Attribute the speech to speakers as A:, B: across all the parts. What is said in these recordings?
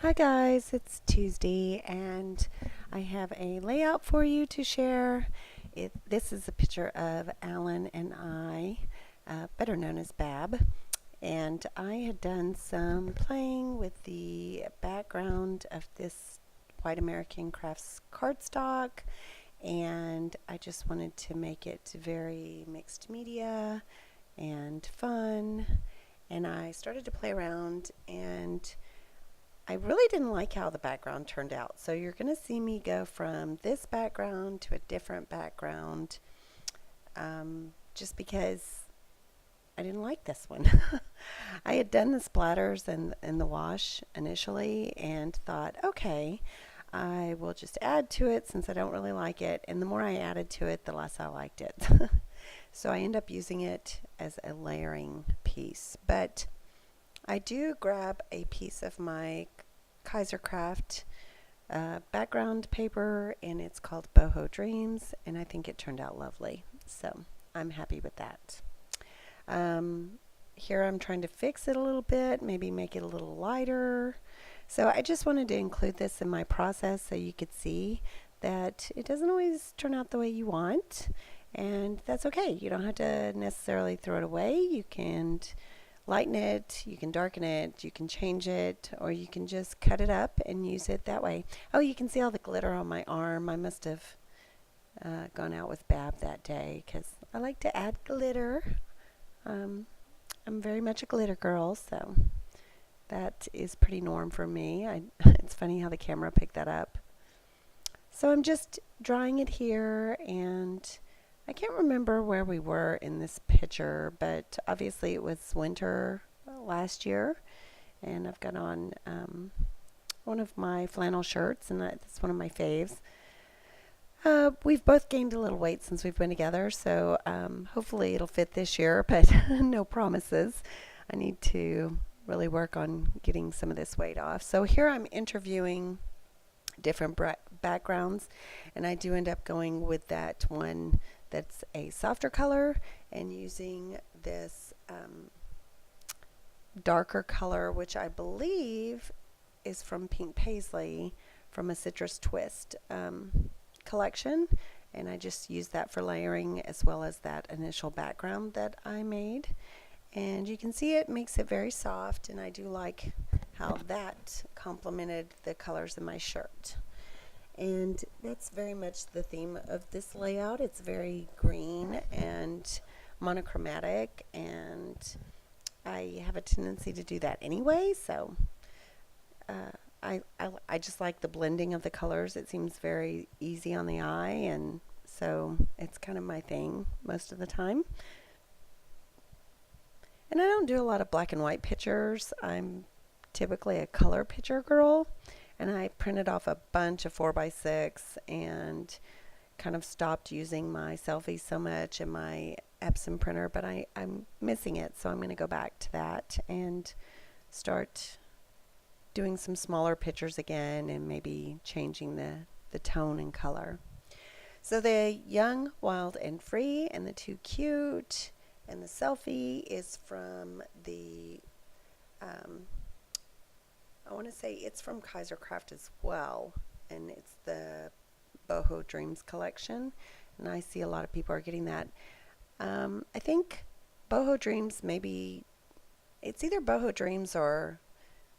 A: Hi guys, it's Tuesday and I have a layout for you to share. This is a picture of Alan and I, better known as Bab, and I had done some playing with the background of this White American Crafts cardstock, and I just wanted to make it very mixed media and fun, and I started to play around, and I really didn't like how the background turned out. So you're going to see me go from this background to a different background, just because I didn't like this one. I had done the splatters and the wash initially and thought, okay, I will just add to it since I don't really like it. And the more I added to it, the less I liked it. So I end up using it as a layering piece. But I do grab a piece of my Kaisercraft background paper, and it's called Boho Dreams, and I think it turned out lovely. So I'm happy with that. Um, Here I'm trying to fix it a little bit, maybe make it a little lighter. So I just wanted to include this in my process so you could see that it doesn't always turn out the way you want, and that's okay. You don't have to necessarily throw it away. You can lighten it, you can darken it, you can change it, or you can just cut it up and use it that way. Oh, you can see all the glitter on my arm. I must have gone out with Bab that day because I like to add glitter. Um, I'm very much a glitter girl, so that is pretty norm for me. It's funny how the camera picked that up. So I'm just drawing it here, and I can't remember where we were in this picture, but obviously it was winter last year, and I've got on one of my flannel shirts, and that's one of my faves. We've both gained a little weight since we've been together, so hopefully it'll fit this year, but no promises. I need to really work on getting some of this weight off. So here I'm interviewing different backgrounds, and I do end up going with that one that's a softer color and using this darker color, which I believe is from Pink Paisley from a Citrus Twist collection, and I just use that for layering as well as that initial background that I made. And you can see it makes it very soft, and I do like how that complemented the colors in my shirt. And that's very much the theme of this layout. It's very green and monochromatic, and I have a tendency to do that anyway, so I just like the blending of the colors. It seems very easy on the eye, and so it's kind of my thing most of the time. And I don't do a lot of black and white pictures. I'm typically a color picture girl, and I printed off a bunch of 4x6 and kind of stopped using my selfies so much in my Epson printer, but I'm missing it, so I'm going to go back to that and start doing some smaller pictures again and maybe changing the tone and color. So the young, wild, and free, and the too cute, and the selfie is from the, I want to say it's from Kaisercraft as well, and it's the Boho Dreams collection, and I see a lot of people are getting that. I think Boho Dreams, maybe it's either Boho Dreams or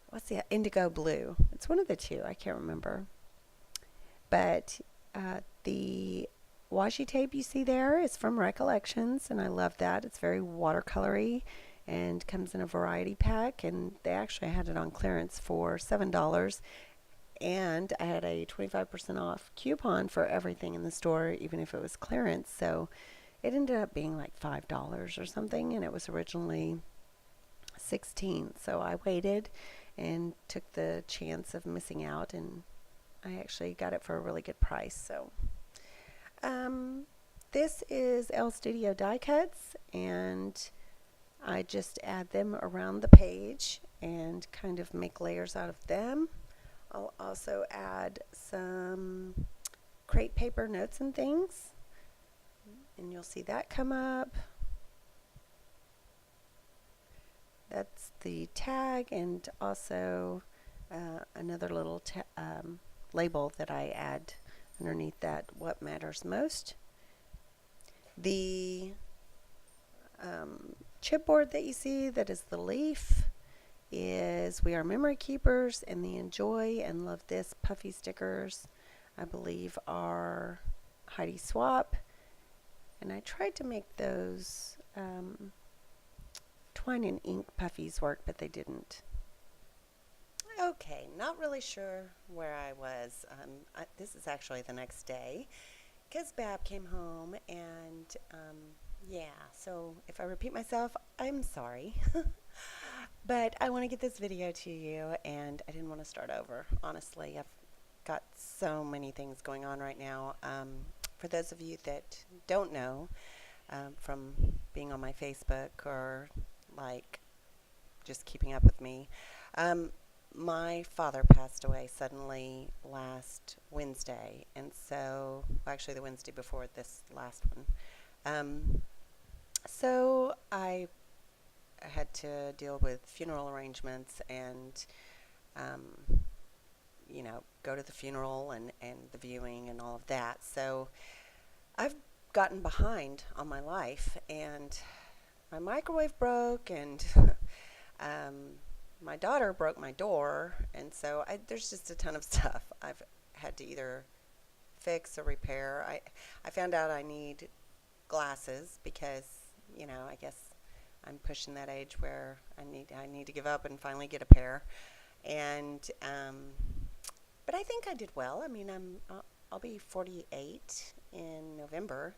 A: what's the Indigo Blue. It's one of the two. I can't remember. But the washi tape you see there is from Recollections, and I love that. It's very watercolory and comes in a variety pack, and they actually had it on clearance for $7, and I had a 25% off coupon for everything in the store, even if it was clearance. So it ended up being like $5 or something, and it was originally 16. So I waited and took the chance of missing out, and I actually got it for a really good price. So this is L Studio die cuts, and I just add them around the page and kind of make layers out of them. I'll also add some crepe paper notes and things, and you'll see that come up. That's the tag, and also another little label that I add underneath that, what matters most. The chipboard that you see that is the leaf is We Are Memory Keepers, and the Enjoy and Love This puffy stickers I believe are Heidi Swap, and I tried to make those twine and ink puffies work, but they didn't. Okay, not really sure where I was. This is actually the next day because Bab came home, and yeah, so if I repeat myself, I'm sorry. But I want to get this video to you, and I didn't want to start over. Honestly, I've got so many things going on right now. For those of you that don't know, from being on my Facebook or like just keeping up with me, my father passed away suddenly last Wednesday, and so, well, actually the Wednesday before this last one. So I had to deal with funeral arrangements and, go to the funeral and the viewing and all of that. So I've gotten behind on my life, and my microwave broke, and my daughter broke my door, and so there's just a ton of stuff I've had to either fix or repair. I found out I need glasses because, I guess I'm pushing that age where I need to give up and finally get a pair. And but I think I did well. I mean, I'll be 48 in November,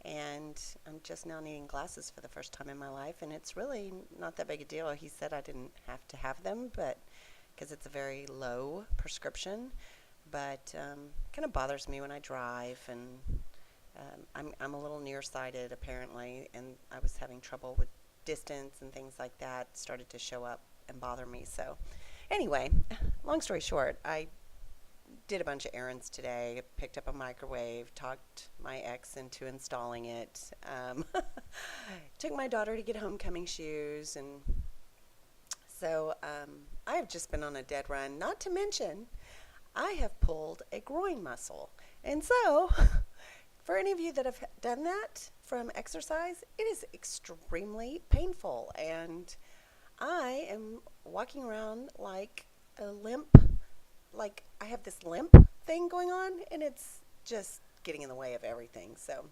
A: and I'm just now needing glasses for the first time in my life, and it's really not that big a deal. He said I didn't have to have them, but because it's a very low prescription, but kind of bothers me when I drive, and I'm a little nearsighted apparently, and I was having trouble with distance and things like that started to show up and bother me. So anyway, long story short, I did a bunch of errands today, picked up a microwave, talked my ex into installing it, took my daughter to get homecoming shoes, and so I have just been on a dead run, not to mention I have pulled a groin muscle. And so for any of you that have done that from exercise, it is extremely painful, and I am walking around like a limp, like I have this limp thing going on, and it's just getting in the way of everything. So,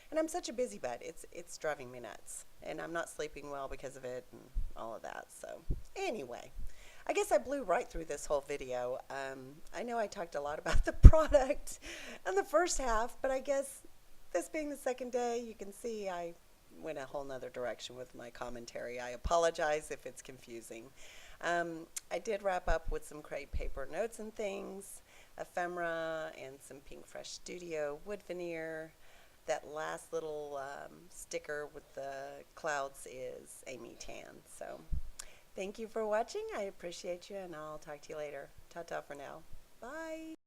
A: and I'm such a busy butt, it's driving me nuts, and I'm not sleeping well because of it and all of that. So anyway, I guess I blew right through this whole video. I know I talked a lot about the product in the first half, but I guess this being the second day, you can see I went a whole nother direction with my commentary. I apologize if it's confusing. I did wrap up with some crepe paper notes and things, ephemera, and some Pink Fresh Studio wood veneer. That last little sticker with the clouds is Amy Tan. So thank you for watching. I appreciate you, and I'll talk to you later. Ta-ta for now. Bye.